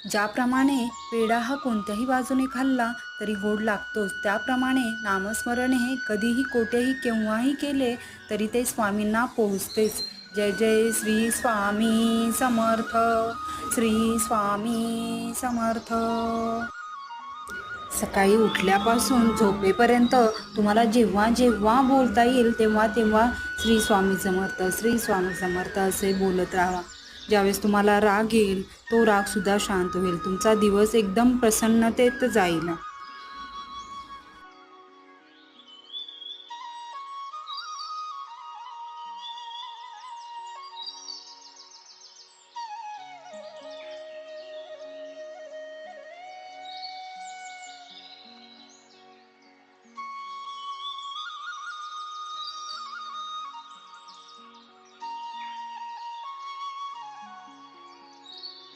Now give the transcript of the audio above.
ज्याप्रमाणे पेढा हा कोणत्याही बाजूने खाल्ला तरी गोड लागतोच, त्याप्रमाणे नामस्मरण हे कधीही कोठेही केव्हाही केले तरी ते स्वामींना पोहोचतेच. जय जय श्री स्वामी समर्थ. श्री स्वामी समर्थ. सकाळी उठल्यापासून झोपेपर्यंत तुम्हाला जेव्हा जेव्हा बोलता येईल तेव्हा तेव्हा श्री स्वामी समर्थ, श्री स्वामी समर्थ असे बोलत राहा. ज्यावेळेस तुम्हाला राग येईल तो रागसुद्धा शांत होईल. तुमचा दिवस एकदम प्रसन्नतेत जाईल.